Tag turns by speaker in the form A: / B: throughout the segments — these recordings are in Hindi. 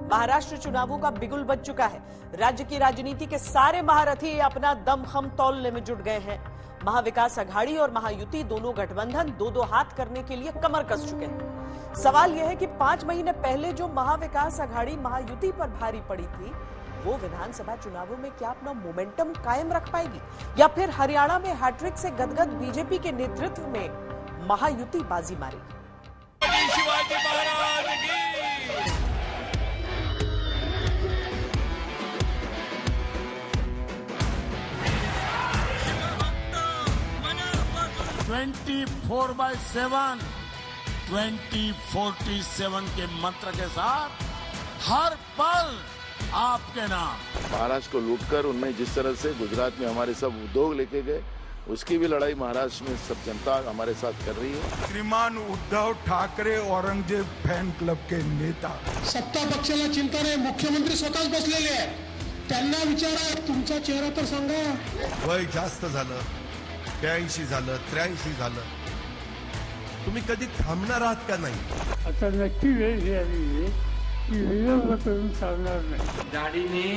A: महाराष्ट्र चुनावों का बिगुल बज चुका है। राज्य की राजनीति के सारे महारथी अपना दमखम तौलने में जुट गए हैं। महाविकास अघाड़ी और महायुति दोनों गठबंधन दो दो हाथ करने के लिए कमर कस चुके हैं। सवाल यह है कि 5 महीने पहले जो महाविकास अघाड़ी महायुति पर भारी पड़ी थी, वो विधानसभा चुनावों में क्या अपना मोमेंटम कायम रख पाएगी या फिर हरियाणा में हैट्रिक से गदगद बीजेपी के नेतृत्व में महायुति बाजी मारेगी।
B: शिवाजी महाराज की
C: 24/7 2047 के मंत्र के साथ हर पल आपके नाम।
D: महाराष्ट्र को लूटकर उन्हें जिस तरह से गुजरात में हमारे सब उद्योग लेके गए, उसकी भी लड़ाई महाराष्ट्र में सब जनता हमारे साथ कर रही है।
E: श्रीमान उद्धव ठाकरे औरंगजेब फॅन क्लब के नेता,
F: सत्ता पक्षाला चिंता नाही, मुख्यमंत्री स्वतःच बसलेले आहे, त्यांना विचारा तुमचा चेहरा तर सांगा।
E: वय जास्त झालं, 82 झालं, 83 झालं, तुम्ही कधी थांबणार आहात का नाही?
G: आता नक्की वेळ आली की विरोध करून चालणार नाही।
H: गाडीने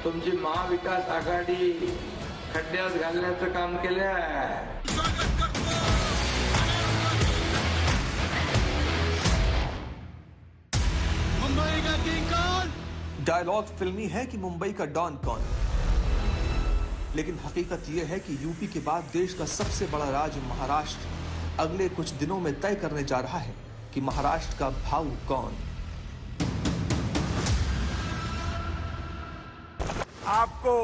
H: तुमची महाविकास आघाडी खड्ड्यात घालण्याचं काम केलं आहे।
B: मुंबई का किंग कौन?
I: डायलॉग फिल्मी है कि मुंबई का डॉन कौन, लेकिन हकीकत यह है कि यूपी के बाद देश का सबसे बड़ा राज्य महाराष्ट्र अगले कुछ दिनों में तय करने जा रहा है कि महाराष्ट्र का भाऊ कौन।
E: आपको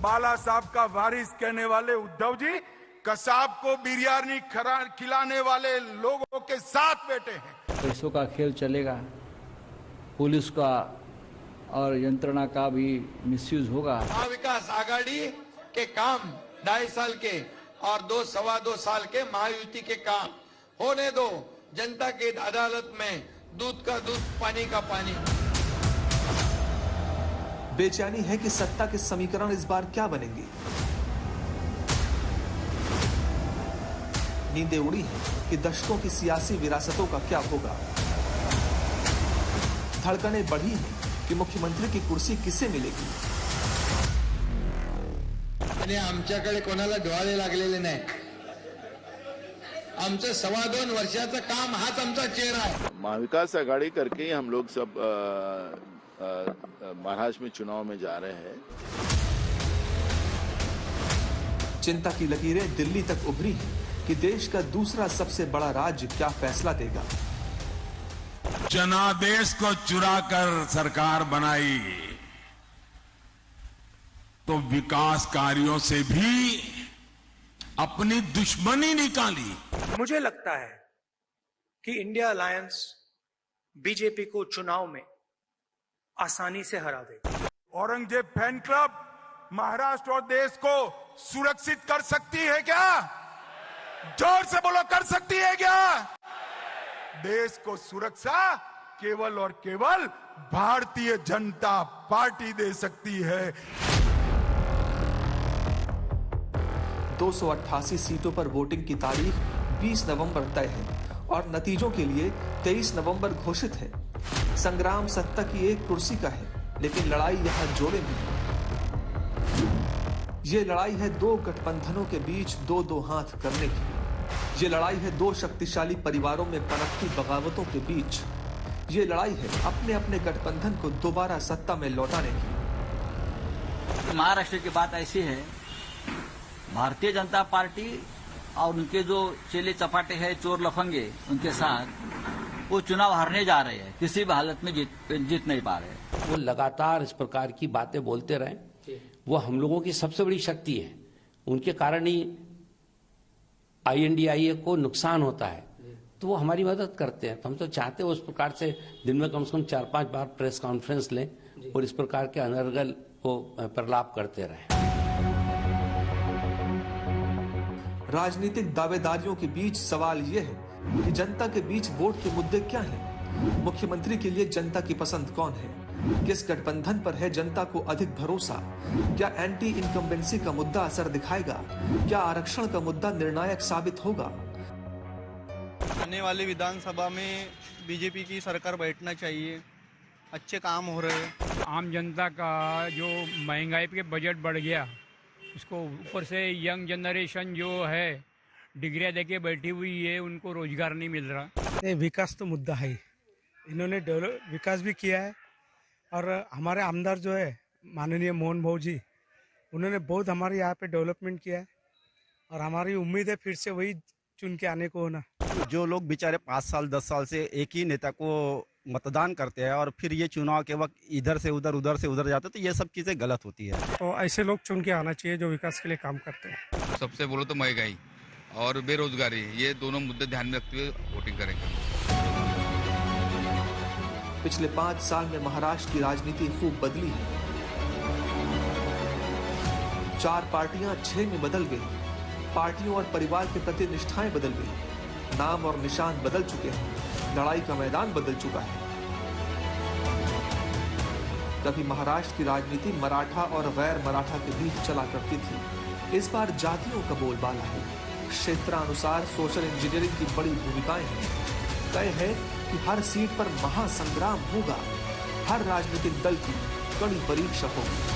E: बाला साहब का वारिस कहने वाले उद्धव जी कसाब को बिरयानी खिलाने वाले लोगों के साथ बैठे हैं।
J: पैसों का खेल चलेगा, पुलिस का और यंत्रणा का भी मिसयूज होगा।
H: महाविकास आघाड़ी के काम 2.5 साल के और 2-2.25 साल के महायुति के काम होने दो। जनता की अदालत में दूध का दूध, पानी का पानी।
I: बेचैनी है कि सत्ता के समीकरण इस बार क्या बनेंगे। नींदें उड़ी हैं कि दशकों की सियासी विरासतों का क्या होगा। धड़कनें बढ़ी हैं कि मुख्यमंत्री की कुर्सी किसे मिलेगी।
H: आणि आमच्याकडे कोणाला डोळे लागलेले नाही। आमचं 2.25 वर्षाचं काम हाच आमचा चेहरा आहे।
D: महाविकास आघाड़ी करके ही हम लोग सब महाराष्ट्र में चुनाव में जा रहे हैं।
I: चिंता की लकीरें दिल्ली तक उभरी हैं कि देश का दूसरा सबसे बड़ा राज्य क्या फैसला देगा।
C: जनादेश को चुराकर सरकार बनाई तो विकास कार्यों से भी अपनी दुश्मनी निकाली।
K: मुझे लगता है कि इंडिया अलायंस बीजेपी को चुनाव में आसानी से हरा देगा।
E: औरंगजेब फैन क्लब महाराष्ट्र और देश को सुरक्षित कर सकती है क्या? जोर से बोलो, कर सकती है क्या? देश को सुरक्षा केवल और केवल भारतीय जनता पार्टी दे सकती है।
I: 288 सीटों पर वोटिंग की तारीख 20 नवंबर तय है और नतीजों के लिए 23 नवंबर घोषित है। संग्राम सत्ता की एक कुर्सी का है, लेकिन लड़ाई यहां जोड़े में है। ये लड़ाई है दो गठबंधनों के बीच दो हाथ करने की। ये लड़ाई है दो शक्तिशाली परिवारों में पनपती बगावतों के बीच। ये लड़ाई है अपने अपने गठबंधन को दोबारा सत्ता में लौटाने की।
L: महाराष्ट्र की बात ऐसी है, भारतीय जनता पार्टी और उनके जो चेले चपाटे हैं, चोर लफंगे, उनके साथ वो चुनाव हारने जा रहे हैं। किसी भी हालत में जीत नहीं पा रहे।
M: वो लगातार इस प्रकार की बातें बोलते रहे, वो हम लोगों की सबसे बड़ी शक्ति है। उनके कारण ही INDIA को नुकसान होता है, तो वो हमारी मदद करते हैं। तो हम तो चाहते हैं उस प्रकार से दिन में कम से कम 4-5 बार प्रेस कॉन्फ्रेंस लें और इस प्रकार के अनर्गल वो प्रलाप करते रहे।
I: राजनीतिक दावेदारियों के बीच सवाल यह है कि जनता के बीच वोट के मुद्दे क्या हैं? मुख्यमंत्री के लिए जनता की पसंद कौन है? किस गठबंधन पर है जनता को अधिक भरोसा? क्या एंटी इनकम्बेंसी का मुद्दा असर दिखाएगा? क्या आरक्षण का मुद्दा निर्णायक साबित होगा?
N: आने वाले विधानसभा में बीजेपी की सरकार बैठना चाहिए अच्छे काम हो रहे हैं।
G: आम जनता का जो महंगाई पे बजट बढ़ गया, इसको ऊपर से यंग जनरेशन जो है डिग्रियां लेके बैठी हुई है, उनको रोजगार नहीं मिल रहा।
F: विकास तो मुद्दा है, इन्होंने विकास भी किया है और हमारे आमदार जो है माननीय मोहन भाऊ जी, उन्होंने बहुत हमारे यहाँ पे डेवलपमेंट किया है और हमारी उम्मीद है फिर से वही चुन के आने को होना।
N: जो लोग बेचारे 5 साल 10 साल से एक ही नेता को मतदान करते हैं और फिर ये चुनाव के वक्त इधर से उधर से उधर जाते, तो ये सब चीजें गलत होती है।
F: तो ऐसे लोग चुन के आना चाहिए जो विकास के लिए काम करते हैं।
B: सबसे बोलो तो महंगाई और बेरोजगारी, ये दोनों मुद्दे ध्यान में रखते हुए वोटिंग करेंगे।
I: पिछले 5 साल में महाराष्ट्र की राजनीति खूब बदली है। 4 पार्टियां 6 में बदल गई। पार्टियों और परिवार के प्रति निष्ठाएं बदल गई। नाम और निशान बदल चुके हैं। लड़ाई का मैदान बदल चुका है। कभी महाराष्ट्र की राजनीति मराठा और गैर मराठा के बीच चला करती थी। इस बार जातियों का बोलबाला है। क्षेत्रानुसार सोशल इंजीनियरिंग की बड़ी भूमिकाएं हैं। तय है कि हर सीट पर महासंग्राम होगा। हर राजनीतिक दल की कड़ी परीक्षा होगी।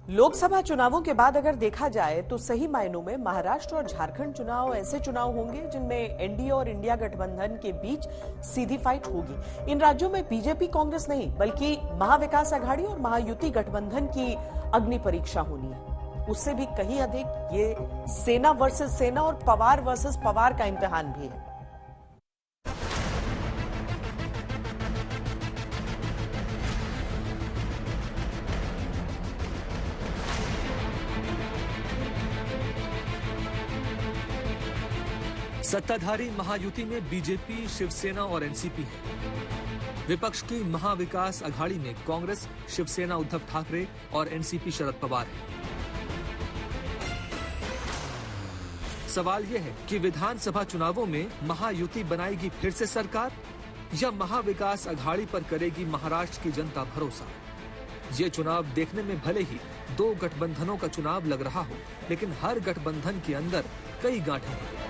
A: लोकसभा चुनावों के बाद अगर देखा जाए तो सही मायनों में महाराष्ट्र और झारखंड चुनाव ऐसे चुनाव होंगे जिनमें एनडीए और इंडिया गठबंधन के बीच सीधी फाइट होगी। इन राज्यों में बीजेपी कांग्रेस नहीं बल्कि महाविकास आघाड़ी और महायुति गठबंधन की अग्नि परीक्षा होनी है। उससे भी कहीं अधिक ये सेना वर्सेस सेना और पवार वर्सेस पवार का इम्तिहान भी है।
I: सत्ताधारी महायुति में बीजेपी, शिवसेना और एनसीपी है। विपक्ष की महाविकास आघाड़ी में कांग्रेस, शिवसेना उद्धव ठाकरे और एनसीपी शरद पवार है। सवाल यह है कि विधानसभा चुनावों में महायुति बनाएगी फिर से सरकार या महाविकास आघाड़ी पर करेगी महाराष्ट्र की जनता भरोसा। ये चुनाव देखने में भले ही 2 गठबंधनों का चुनाव लग रहा हो, लेकिन हर गठबंधन के अंदर कई गांठें हैं।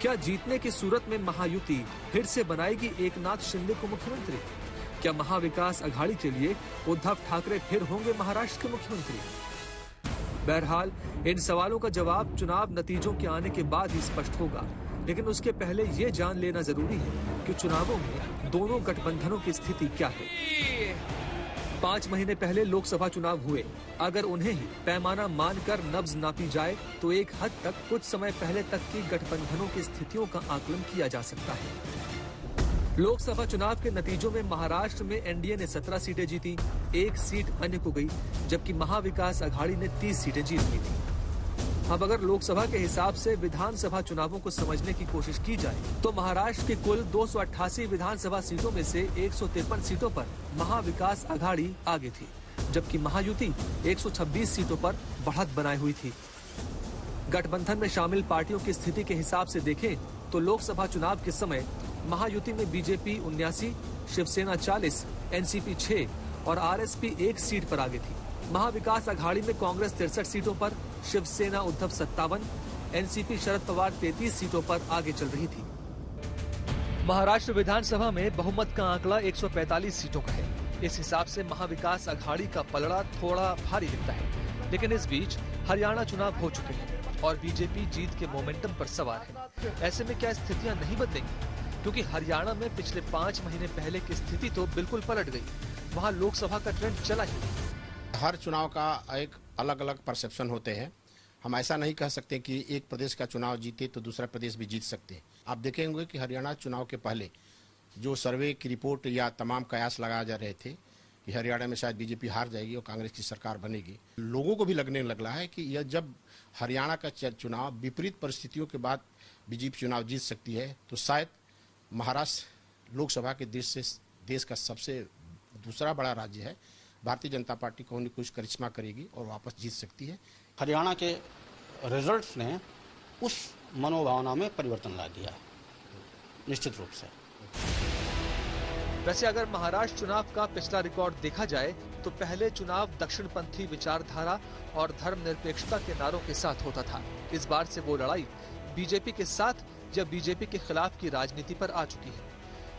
I: क्या जीतने की सूरत में महायुति फिर से बनाएगी एकनाथ शिंदे को मुख्यमंत्री? क्या महाविकास आघाड़ी के लिए उद्धव ठाकरे फिर होंगे महाराष्ट्र के मुख्यमंत्री? बहरहाल इन सवालों का जवाब चुनाव नतीजों के आने के बाद ही स्पष्ट होगा, लेकिन उसके पहले ये जान लेना जरूरी है कि चुनावों में दोनों गठबंधनों की स्थिति क्या है। 5 महीने पहले लोकसभा चुनाव हुए। अगर उन्हें ही पैमाना मानकर नब्ज नापी जाए तो एक हद तक कुछ समय पहले तक की गठबंधनों की स्थितियों का आकलन किया जा सकता है। लोकसभा चुनाव के नतीजों में महाराष्ट्र में एनडीए ने 17 सीटें जीती, 1 सीट अन्य को गई, जबकि महाविकास आघाड़ी ने 30 सीटें जीत ली थी। अब अगर लोकसभा के हिसाब से विधानसभा चुनावों को समझने की कोशिश की जाए तो महाराष्ट्र की कुल 288 विधानसभा सीटों में से 153 सीटों पर महाविकास आघाड़ी आगे थी, जबकि महायुति 126 सीटों पर बढ़त बनाए हुई थी। गठबंधन में शामिल पार्टियों की स्थिति के हिसाब से देखें तो लोकसभा चुनाव के समय महायुति में बीजेपी 79, शिवसेना 40, एनसीपी 6 और आरएसपी 1 सीट पर आगे थी। महाविकास आघाड़ी में कांग्रेस 63 सीटों पर, शिवसेना उद्धव 57, एनसीपी शरद पवार 33 सीटों पर आगे चल रही थी। महाराष्ट्र विधानसभा में बहुमत का आंकड़ा 145 सीटों का है। इस हिसाब से महाविकास आघाड़ी का पलड़ा थोड़ा भारी दिखता है, लेकिन इस बीच हरियाणा चुनाव हो चुके हैं और बीजेपी जीत के मोमेंटम पर सवार है। ऐसे में क्या स्थितियां नहीं बदलेंगी? क्योंकि हरियाणा में पिछले 5 महीने पहले की स्थिति तो बिल्कुल पलट गई। वहाँ लोकसभा का ट्रेंड चला ही नहीं।
O: हर चुनाव का एक अलग अलग परसेप्शन होते हैं। हम ऐसा नहीं कह सकते कि एक प्रदेश का चुनाव जीते तो दूसरा प्रदेश भी जीत सकते हैं। आप देखेंगे कि हरियाणा चुनाव के पहले जो सर्वे की रिपोर्ट या तमाम कयास लगाए जा रहे थे कि हरियाणा में शायद बीजेपी हार जाएगी और कांग्रेस की सरकार बनेगी, लोगों को भी लगने लग रहा है कि यह जब हरियाणा का चुनाव विपरीत परिस्थितियों के बाद बीजेपी चुनाव जीत सकती है तो शायद महाराष्ट्र लोकसभा के देश का सबसे दूसरा बड़ा राज्य है। भारतीय जनता पार्टी को कुछ करिश्मा करेगी और वापस जीत सकती है।
P: हरियाणा के रिजल्ट्स ने उस मनोभावना में परिवर्तन ला दिया निश्चित रूप से।
I: वैसे अगर महाराष्ट्र चुनाव का पिछला रिकॉर्ड देखा जाए तो पहले चुनाव दक्षिणपंथी विचारधारा और धर्मनिरपेक्षता के नारों के साथ होता था। इस बार से वो लड़ाई बीजेपी के साथ या बीजेपी के खिलाफ की राजनीति पर आ चुकी है।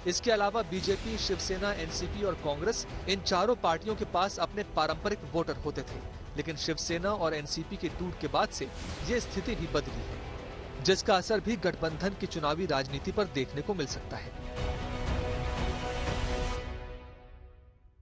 I: इसके अलावा बीजेपी, शिवसेना, एनसीपी और कांग्रेस, इन चारों पार्टियों के पास अपने पारंपरिक वोटर होते थे, लेकिन शिवसेना और एनसीपी के टूट के बाद से ये स्थिति भी बदली है, जिसका असर भी गठबंधन की चुनावी राजनीति पर देखने को मिल सकता है।